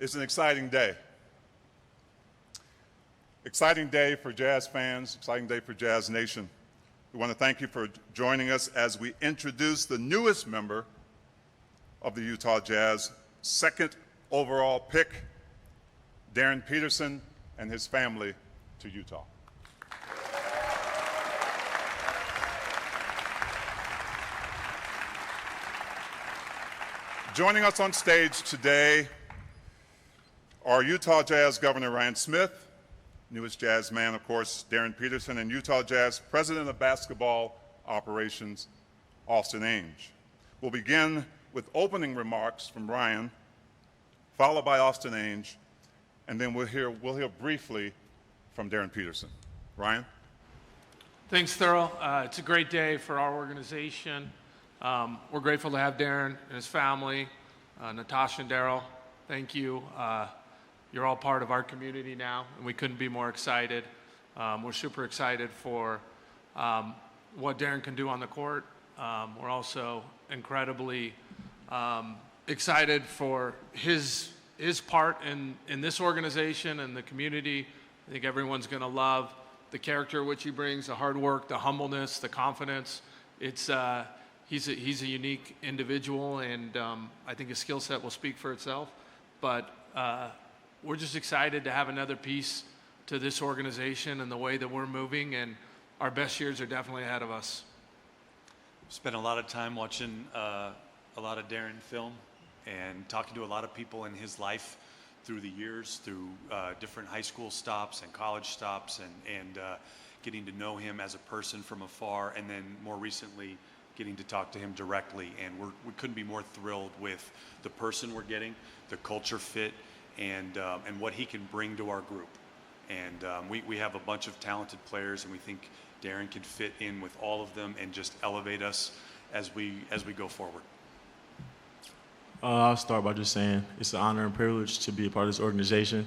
It's an exciting day. Exciting day for Jazz fans, exciting day for Jazz Nation. We want to thank you for joining us as we introduce the newest member of the Utah Jazz, second overall pick, Darryn Peterson and his family to Utah. Joining us on stage today are Utah Jazz Governor Ryan Smith, newest Jazz man, of course, Darryn Peterson, and Utah Jazz President of Basketball Operations, Austin Ainge. We'll begin with opening remarks from Ryan, followed by Austin Ainge, and then we'll hear briefly from Darryn Peterson. Ryan? Thanks, Thurl. It's a great day for our organization. We're grateful to have Darryn and his family, Natasha and Daryl. Thank you. You're all part of our community now, and we couldn't be more excited. We're super excited for what Darryn can do on the court. We're also incredibly excited for his part in this organization and the community. I think everyone's going to love the character which he brings, the hard work, the humbleness, the confidence. He's a unique individual, and I think his skill set will speak for itself. But we're just excited to have another piece to this organization and the way that we're moving, and our best years are definitely ahead of us. Spent a lot of time watching a lot of Darryn film and talking to a lot of people in his life through the years, through different high school stops and college stops, and getting to know him as a person from afar, and then more recently getting to talk to him directly. And we couldn't be more thrilled with the person we're getting, the culture fit, and what he can bring to our group. And we have a bunch of talented players, and we think Darryn can fit in with all of them and just elevate us as we go forward. I'll start by just saying it's an honor and privilege to be a part of this organization.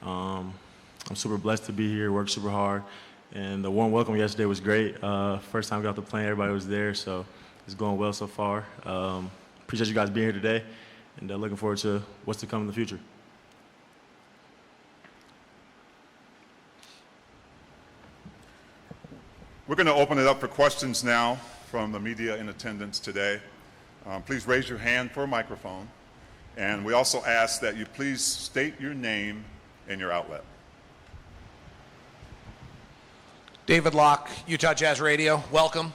I'm super blessed to be here, worked super hard, and the warm welcome yesterday was great. First time I got off the plane, everybody was there, so it's going well so far. Appreciate you guys being here today, and looking forward to what's to come in the future. We're going to open it up for questions now from the media in attendance today. Please raise your hand for a microphone. And we also ask that you please state your name and your outlet. David Locke, Utah Jazz Radio, welcome.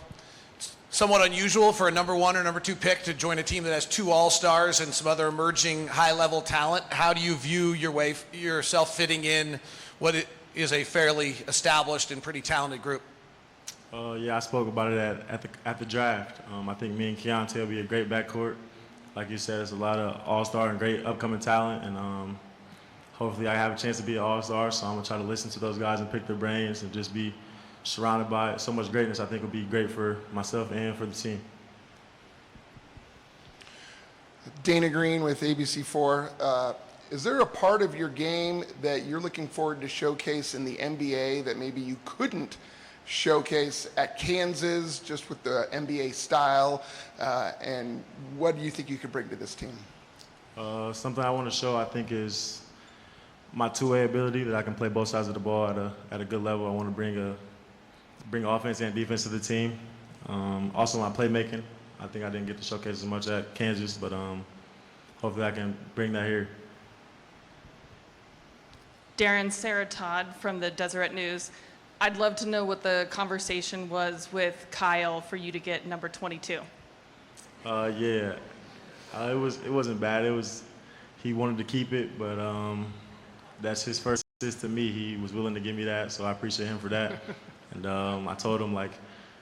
It's somewhat unusual for a number 1 or number 2 pick to join a team that has 2 All-Stars and some other emerging high-level talent. How do you view yourself fitting in what is a fairly established and pretty talented group? Yeah, I spoke about it at the draft. I think me and Keontae will be a great backcourt. Like you said, it's a lot of all-star and great upcoming talent, and hopefully I have a chance to be an all-star, so I'm going to try to listen to those guys and pick their brains and just be surrounded by so much greatness. I think will be great for myself and for the team. Dana Green with ABC4. Is there a part of your game that you're looking forward to showcase in the NBA that maybe you couldn't showcase at Kansas, just with the NBA style, and what do you think you could bring to this team? Something I want to show, I think, is my two-way ability, that I can play both sides of the ball at a good level. I want to bring offense and defense to the team. Also my playmaking. I think I didn't get to showcase as much at Kansas, but hopefully I can bring that here. Darryn, Sarah Todd from the Deseret News. I'd love to know what the conversation was with Kyle for you to get number 22. Yeah, it wasn't bad. He wanted to keep it, but that's his first assist to me. He was willing to give me that, so I appreciate him for that. And I told him, like,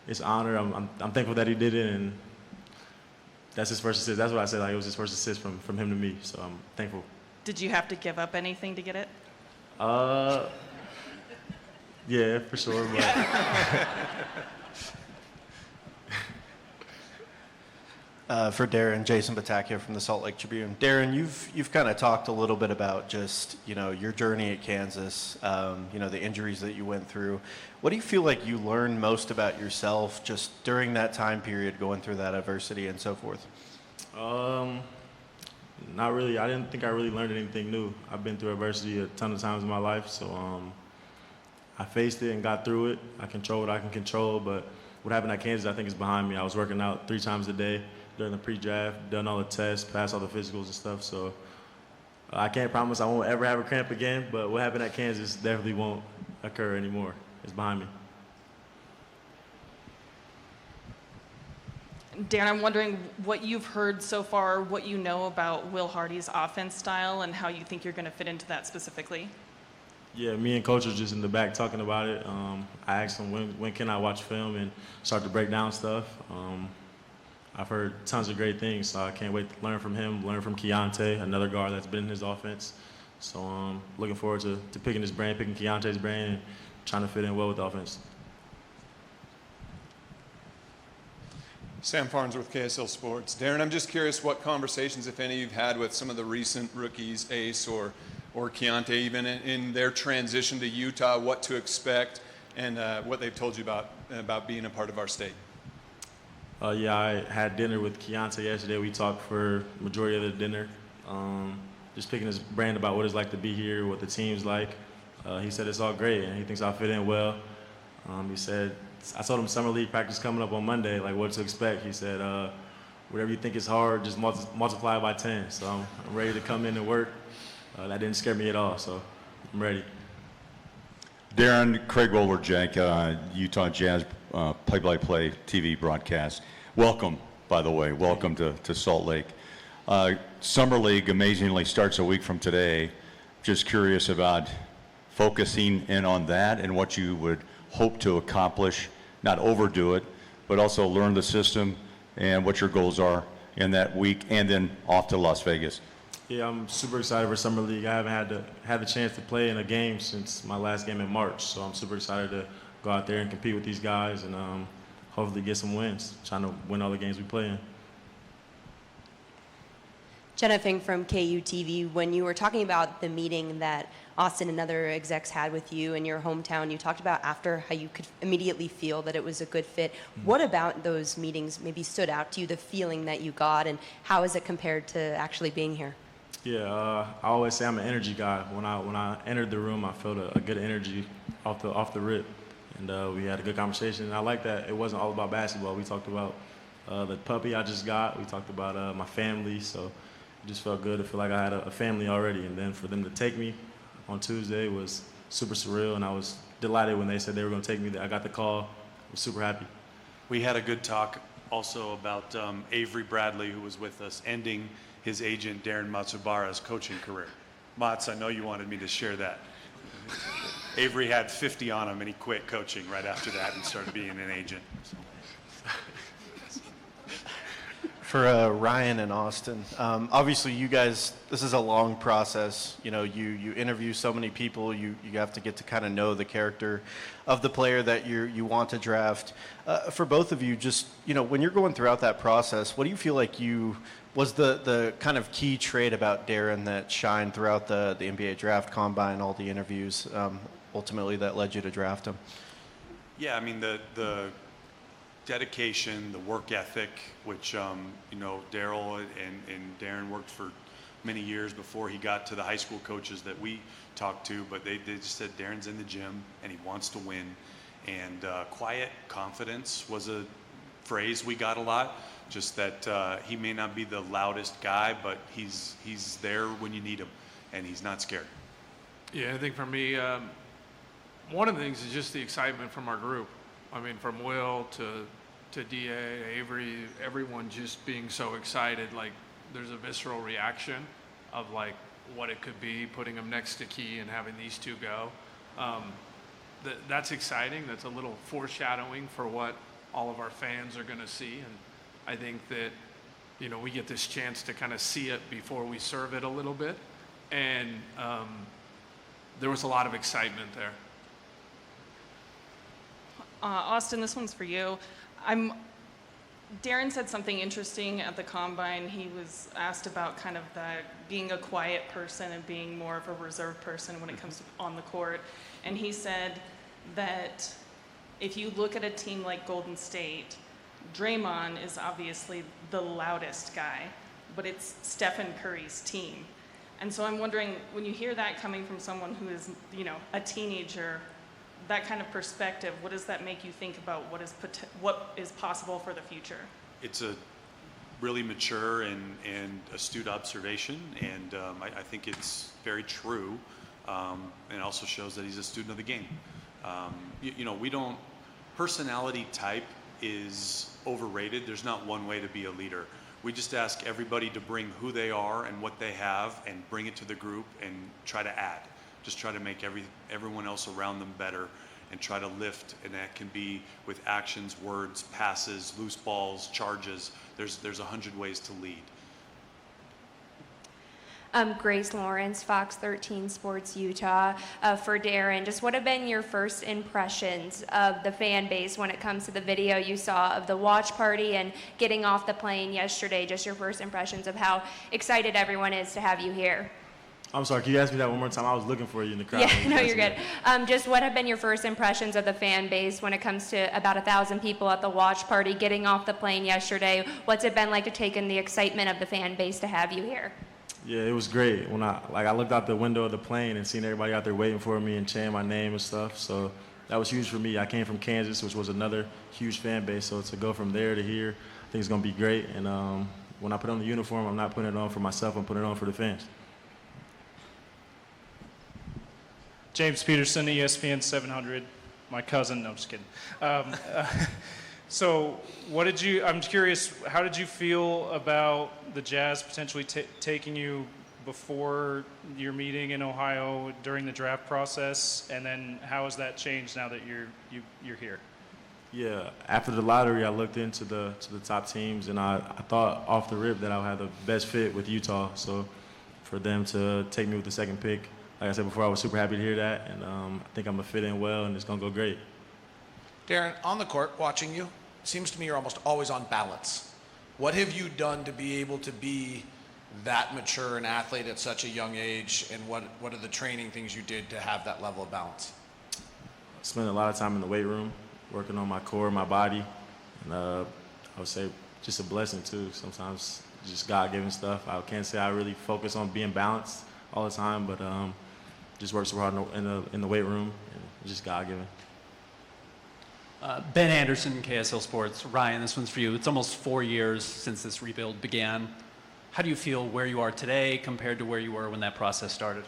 it's an honor. I'm thankful that he did it, and that's his first assist. That's what I said. Like, it was his first assist from him to me, so I'm thankful. Did you have to give up anything to get it? Yeah, for sure. For Darryn, Jason Batakia from the Salt Lake Tribune. Darryn, you've kind of talked a little bit about just, your journey at Kansas, the injuries that you went through. What do you feel like you learned most about yourself just during that time period, going through that adversity and so forth? Not really. I didn't think I really learned anything new. I've been through adversity a ton of times in my life, so I faced it and got through it. I control what I can control, but what happened at Kansas, I think, is behind me. I was working out 3 times a day during the pre-draft, done all the tests, passed all the physicals and stuff, so I can't promise I won't ever have a cramp again, but what happened at Kansas definitely won't occur anymore. It's behind me. Darren, I'm wondering what you've heard so far, what you know about Will Hardy's offense style, and how you think you're going to fit into that specifically. Yeah, me and Coach was just in the back talking about it. I asked him when can I watch film and start to break down stuff. I've heard tons of great things, so I can't wait to learn from him, learn from Keontae, another guard that's been in his offense. So looking forward to picking his brain, picking Keontae's brain, and trying to fit in well with the offense. Sam Farnsworth, KSL Sports. Darren, I'm just curious what conversations, if any, you've had with some of the recent rookies, Ace or Keontae, even in their transition to Utah, what to expect, and what they've told you about being a part of our state. Yeah, I had dinner with Keontae yesterday. We talked for the majority of the dinner, just picking his brain about what it's like to be here, what the team's like. He said it's all great, and he thinks I'll fit in well. He said, I told him summer league practice coming up on Monday, like what to expect. He said, whatever you think is hard, just multiply it by 10. So I'm ready to come in and work. That didn't scare me at all, so I'm ready. Darren, Craig Roller-Jack, Utah Jazz play-by-play TV broadcast. Welcome, by the way. Welcome to Salt Lake. Summer League amazingly starts a week from today. Just curious about focusing in on that and what you would hope to accomplish, not overdo it, but also learn the system and what your goals are in that week, and then off to Las Vegas. Yeah, I'm super excited for Summer League. I haven't had the chance to play in a game since my last game in March, so I'm super excited to go out there and compete with these guys and hopefully get some wins, trying to win all the games we play in. Jenna Fink from KUTV. When you were talking about the meeting that Austin and other execs had with you in your hometown, you talked about after how you could immediately feel that it was a good fit. What about those meetings maybe stood out to you, the feeling that you got, and how is it compared to actually being here? Yeah, I always say I'm an energy guy. When I entered the room, I felt a good energy off the rip, and we had a good conversation. And I like that it wasn't all about basketball. We talked about the puppy I just got. We talked about my family. So it just felt good to feel like I had a family already. And then for them to take me on Tuesday was super surreal, and I was delighted when they said they were going to take me. I got the call. I was super happy. We had a good talk also about Avery Bradley, who was with us, ending his agent Darren Matsubara's coaching career. Mats, I know you wanted me to share that. Avery had 50 on him, and he quit coaching right after that and started being an agent. So. For Ryan and Austin, obviously you guys, this is a long process. You know, you interview so many people, you have to get to kind of know the character of the player that you want to draft. For both of you, just, you know, when you're going throughout that process, what do you feel like was the kind of key trait about Darren that shined throughout the NBA draft combine, all the interviews, ultimately that led you to draft him? Yeah, I mean, the dedication, the work ethic, which, you know, Daryl and Darren worked for many years before he got to the high school coaches that we talked to, but they just said Darren's in the gym and he wants to win. And quiet confidence was a phrase we got a lot, just that he may not be the loudest guy, but he's there when you need him, and he's not scared. Yeah, I think for me, one of the things is just the excitement from our group. I mean, from Will to DA, Avery, everyone just being so excited. Like, there's a visceral reaction of like what it could be, putting him next to Key and having these two go. That's exciting. That's a little foreshadowing for what all of our fans are going to see. And I think that, you know, we get this chance to kind of see it before we serve it a little bit. And there was a lot of excitement there. Austin, this one's for you. Darren said something interesting at the combine. He was asked about kind of being a quiet person and being more of a reserved person when it comes to on the court. And he said that if you look at a team like Golden State, Draymond is obviously the loudest guy. but it's Stephen Curry's team. And so I'm wondering, when you hear that coming from someone who is, a teenager, that kind of perspective, what does that make you think about what is possible for the future? It's a really mature and astute observation, and I think it's very true, and also shows that he's a student of the game. We don't, personality type is overrated. There's not one way to be a leader. We just ask everybody to bring who they are and what they have and bring it to the group and try to add. Just try to make everyone else around them better and try to lift, and that can be with actions, words, passes, loose balls, charges. There's 100 ways to lead. Grace Lawrence, Fox 13 Sports Utah. For Darryn, just what have been your first impressions of the fan base when it comes to the video you saw of the watch party and getting off the plane yesterday? Just your first impressions of how excited everyone is to have you here. I'm sorry, can you ask me that one more time? I was looking for you in the crowd. Yeah, no, you're good. Just what have been your first impressions of the fan base when it comes to about 1,000 people at the watch party getting off the plane yesterday? What's it been like to take in the excitement of the fan base to have you here? Yeah, it was great. When I looked out the window of the plane and seen everybody out there waiting for me and chanting my name and stuff. So that was huge for me. I came from Kansas, which was another huge fan base. So to go from there to here, I think it's going to be great. And when I put on the uniform, I'm not putting it on for myself. I'm putting it on for the fans. James Peterson, ESPN 700, my cousin. No, I'm just kidding. So I'm curious, how did you feel about the Jazz potentially taking you before your meeting in Ohio during the draft process? And then how has that changed now that you're here? Yeah, after the lottery, I looked into the top teams, and I thought off the rip that I would have the best fit with Utah. So for them to take me with the second pick, like I said before, I was super happy to hear that, and I think I'm going to fit in well, and it's going to go great. Darryn, on the court, watching you, seems to me you're almost always on balance. What have you done to be able to be that mature an athlete at such a young age, and what are the training things you did to have that level of balance? I spent a lot of time in the weight room, working on my core, my body, and I would say just a blessing, too. Sometimes just God-given stuff. I can't say I really focus on being balanced all the time, but just work so hard in the weight room, and just God-given. Ben Anderson, KSL Sports. Ryan, this one's for you. It's almost 4 years since this rebuild began. How do you feel where you are today compared to where you were when that process started?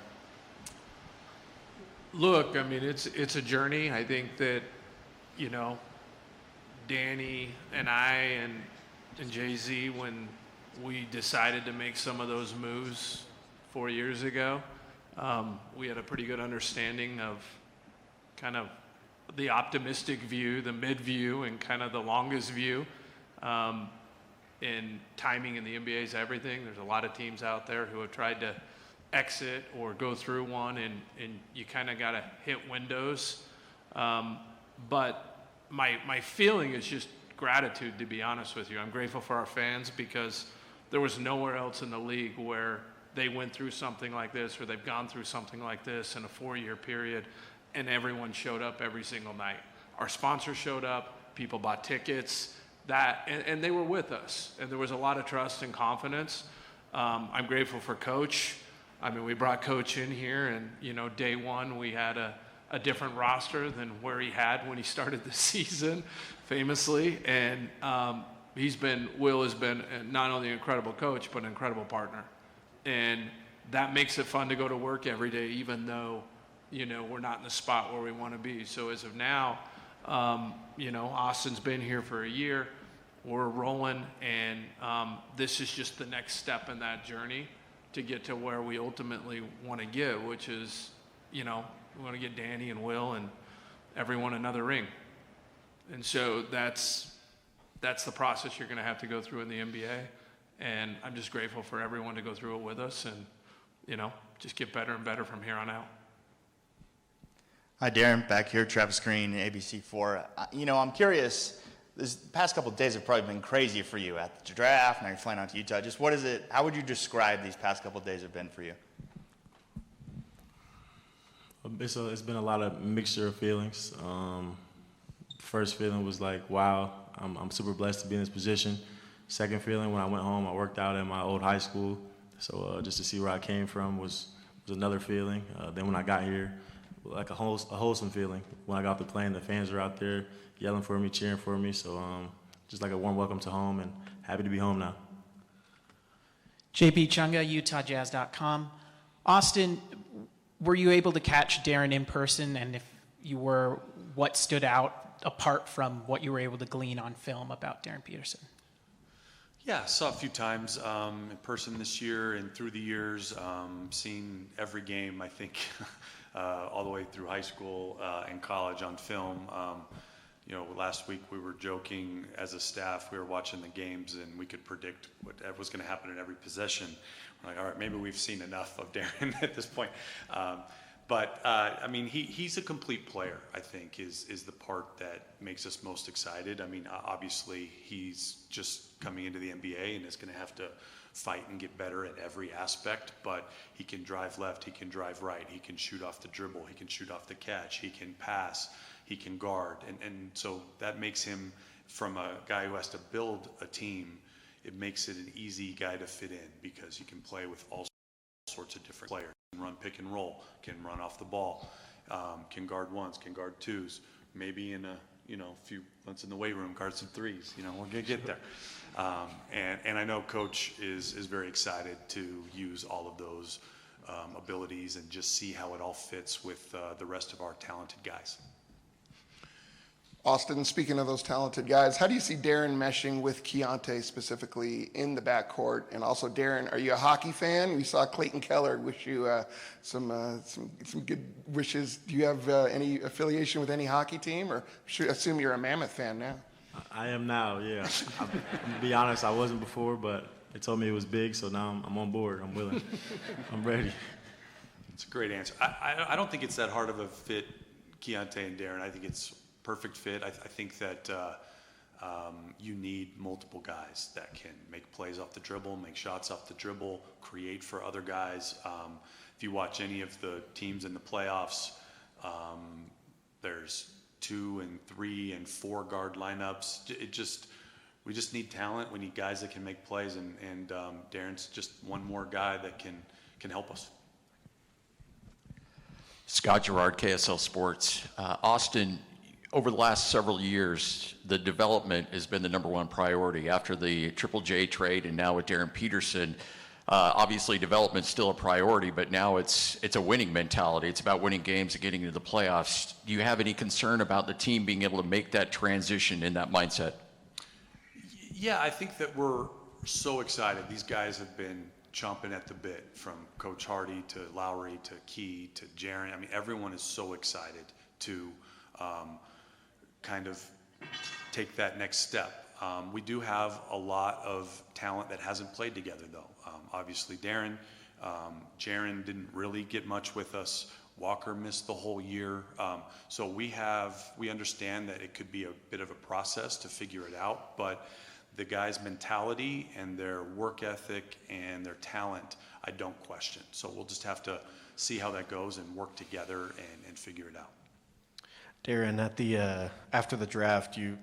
Look, I mean, it's a journey. I think that, Danny and I and Jay-Z, when we decided to make some of those moves 4 years ago, we had a pretty good understanding of kind of the optimistic view, the mid view, and kind of the longest view. And timing in the NBA is everything. There's a lot of teams out there who have tried to exit or go through one, and you kind of got to hit windows. But my feeling is just gratitude, to be honest with you. I'm grateful for our fans because there was nowhere else in the league where they went through something like this, or they've gone through something like this in a 4-year period, and everyone showed up every single night. Our sponsors showed up, people bought tickets, and they were with us, and there was a lot of trust and confidence. I'm grateful for Coach. I mean, we brought Coach in here, and day one we had a different roster than where he had when he started the season, famously, and Will has been not only an incredible coach, but an incredible partner. And that makes it fun to go to work every day, even though, we're not in the spot where we want to be. So as of now, Austin's been here for a year. We're rolling, and this is just the next step in that journey to get to where we ultimately want to get, which is, we want to get Danny and Will and everyone another ring. And so that's the process you're going to have to go through in the NBA. And I'm just grateful for everyone to go through it with us and, just get better and better from here on out. Hi, Darryn. Back here, Travis Green, ABC4. I'm curious, this past couple of days have probably been crazy for you at the draft. Now you're flying out to Utah. Just how would you describe these past couple of days have been for you? It's been a lot of mixture of feelings. First feeling was like, wow, I'm super blessed to be in this position. second feeling when I went home. I worked out at my old high school, so just to see where I came from was another feeling. Then when I got here, like a wholesome feeling. When I got off the plane, the fans were out there yelling for me, cheering for me. So just like a warm welcome to home, and happy to be home now. JP Chunga, UtahJazz.com. Austin, were you able to catch Darryn in person? And if you were, what stood out apart from what you were able to glean on film about Darryn Peterson? Yeah, saw a few times in person this year and through the years. Seen every game, I think, all the way through high school and college on film. You know, last week we were joking as a staff. We were watching the games and we could predict what was going to happen in every possession. We're like, all right, maybe we've seen enough of Darryn at this point. I mean, he's a complete player, I think, is the part that makes us most excited. I mean, obviously, he's just coming into the NBA and is going to have to fight and get better at every aspect, but he can drive left, he can drive right, he can shoot off the dribble, he can shoot off the catch, he can pass, he can guard. And so that makes him, from a guy who has to build a team, it makes it an easy guy to fit in because he can play with all sorts of different players. Can run pick and roll, can run off the ball, can guard ones, can guard twos, maybe in a few months in the weight room, guard some threes. We're gonna get there. And I know Coach is very excited to use all of those abilities and just see how it all fits with the rest of our talented guys. Austin, speaking of those talented guys, how do you see Darryn meshing with Keontae specifically in the backcourt? And also, Darryn, are you a hockey fan? We saw Clayton Keller wish you some good wishes. Do you have any affiliation with any hockey team, or should I assume you're a Mammoth fan now? I am now, yeah. I'm gonna be honest, I wasn't before, but they told me it was big, so now I'm on board. I'm willing. I'm ready. It's a great answer. I don't think it's that hard of a fit, Keontae and Darryn. I think it's perfect fit. I think that you need multiple guys that can make plays off the dribble, make shots off the dribble, create for other guys. If you watch any of the teams in the playoffs, there's 2 and 3 and 4 guard lineups. We just need talent. We need guys that can make plays, and Darryn's just one more guy that can help us. Scott Gerard, KSL Sports. Austin, over the last several years, the development has been the #1 priority. After the Triple J trade and now with Darryn Peterson, obviously development's still a priority, but now it's a winning mentality. It's about winning games and getting into the playoffs. Do you have any concern about the team being able to make that transition in that mindset? Yeah, I think that we're so excited. These guys have been chomping at the bit, from Coach Hardy to Lowry to Key to Darryn. I mean, everyone is so excited to kind of take that next step. We do have a lot of talent that hasn't played together, though. Obviously, Darryn, Jaren didn't really get much with us. Walker missed the whole year. So we understand that it could be a bit of a process to figure it out, but the guys' mentality and their work ethic and their talent, I don't question. So we'll just have to see how that goes and work together and figure it out. Darryn, after the draft, you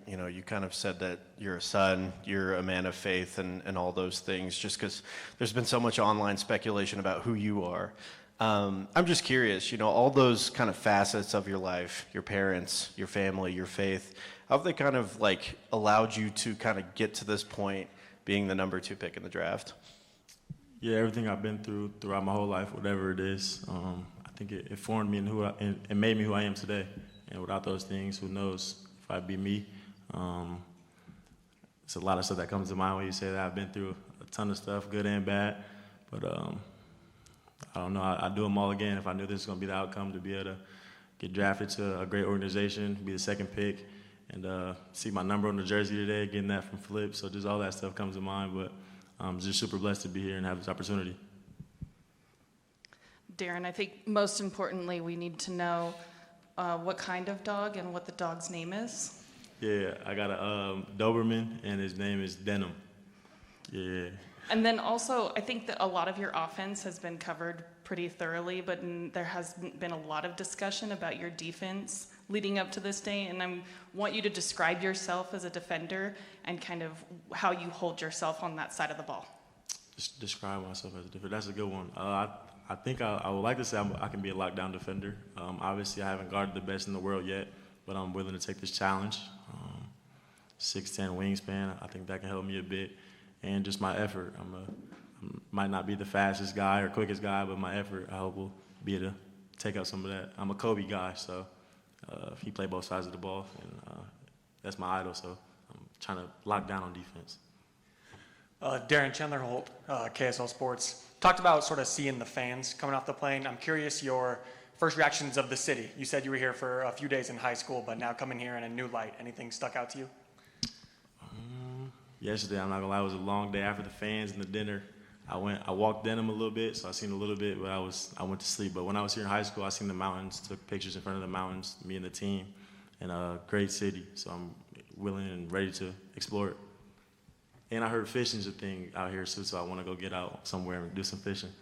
kind of said that you're a son, you're a man of faith, and all those things, just because there's been so much online speculation about who you are. I'm just curious, all those kind of facets of your life, your parents, your family, your faith, how have they kind of allowed you to kind of get to this point, being the #2 pick in the draft? Yeah, everything I've been through throughout my whole life, whatever it is, I think it formed me and made me who I am today. And without those things, who knows if I'd be me. It's a lot of stuff that comes to mind when you say that. I've been through a ton of stuff, good and bad. But I don't know, I'd do them all again if I knew this was going to be the outcome, to be able to get drafted to a great organization, be the second pick, and see my number on the jersey today, getting that from Flip. So just all that stuff comes to mind. But I'm just super blessed to be here and have this opportunity. Darryn, I think most importantly, we need to know what kind of dog and what the dog's name is. Yeah, I got a Doberman, and his name is Denim. Yeah. And then also, I think that a lot of your offense has been covered pretty thoroughly, but there has been a lot of discussion about your defense leading up to this day, and I want you to describe yourself as a defender and kind of how you hold yourself on that side of the ball. Just describe myself as a defender. That's a good one. I think I would like to say I can be a lockdown defender. Obviously, I haven't guarded the best in the world yet, but I'm willing to take this challenge. 6'10" wingspan, I think that can help me a bit, and just my effort. Might not be the fastest guy or quickest guy, but my effort, I hope, will be able to take out some of that. I'm a Kobe guy, so he played both sides of the ball, and that's my idol, so I'm trying to lock down on defense. Darren Chandler-Holt, KSL Sports. Talked about sort of seeing the fans coming off the plane. I'm curious your first reactions of the city. You said you were here for a few days in high school, but now coming here in a new light. Anything stuck out to you? Yesterday, I'm not gonna lie, it was a long day after the fans and the dinner. I walked Denham a little bit, so I seen a little bit, but I went to sleep. But when I was here in high school, I seen the mountains, took pictures in front of the mountains, me and the team, and a great city. So I'm willing and ready to explore it. And I heard fishing's a thing out here too, so I want to go get out somewhere and do some fishing.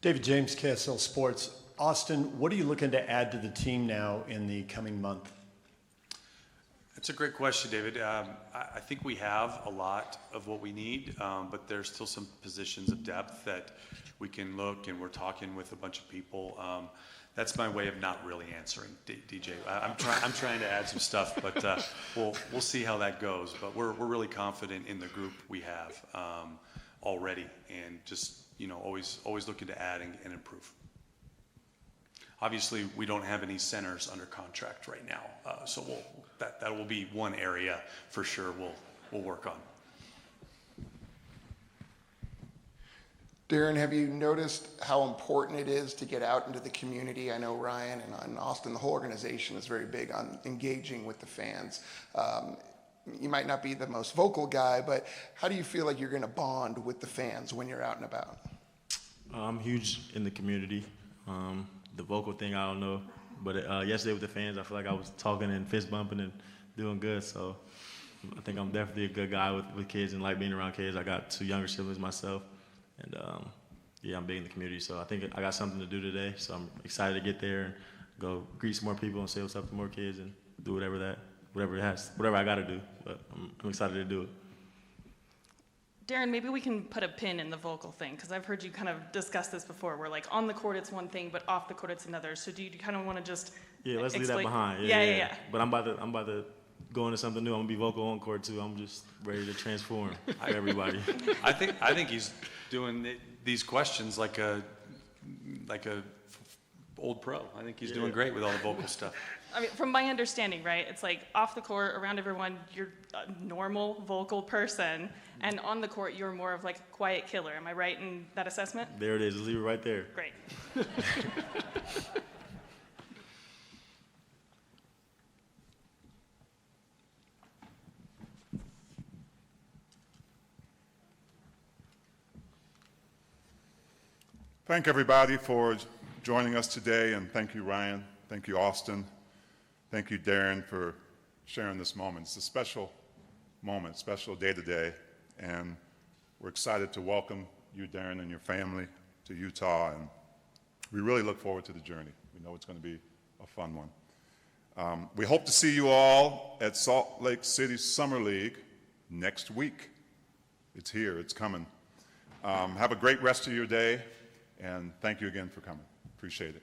David James, KSL Sports. Austin, what are you looking to add to the team now in the coming month? It's a great question, David. I think we have a lot of what we need, but there's still some positions of depth that we can look, and we're talking with a bunch of people. That's my way of not really answering, DJ. I'm trying to add some stuff, but we'll see how that goes. But we're really confident in the group we have already, and just always looking to add and improve. Obviously, we don't have any centers under contract right now, so that will be one area for sure we'll work on. Darryn, have you noticed how important it is to get out into the community? I know Ryan and Austin, the whole organization is very big on engaging with the fans. You might not be the most vocal guy, but how do you feel like you're going to bond with the fans when you're out and about? I'm huge in the community. The vocal thing, I don't know. But yesterday with the fans, I feel like I was talking and fist bumping and doing good. So I think I'm definitely a good guy with kids and like being around kids. I got 2 younger siblings myself. And yeah, I'm big in the community. So I think I got something to do today. So I'm excited to get there and go greet some more people and say what's up to more kids and do whatever I got to do. But I'm excited to do it. Darryn, maybe we can put a pin in the vocal thing, because I've heard you kind of discuss this before, where like on the court it's one thing, but off the court it's another. So do you kind of want to just let's leave that behind. Yeah. But I'm about to go into something new. I'm gonna be vocal on court too. I'm just ready to transform for everybody. I think he's doing these questions like a old pro. I think he's doing great with all the vocal stuff. I mean, from my understanding, right, it's like off the court, around everyone, you're a normal vocal person, and on the court, you're more of like a quiet killer. Am I right in that assessment? There it is. Just leave it right there. Great. Thank everybody for joining us today, and thank you, Ryan. Thank you, Austin. Thank you, Darryn, for sharing this moment. It's a special moment, special day today, and we're excited to welcome you, Darryn, and your family to Utah, and we really look forward to the journey. We know it's going to be a fun one. We hope to see you all at Salt Lake City Summer League next week. It's here, it's coming. Have a great rest of your day, and thank you again for coming. Appreciate it.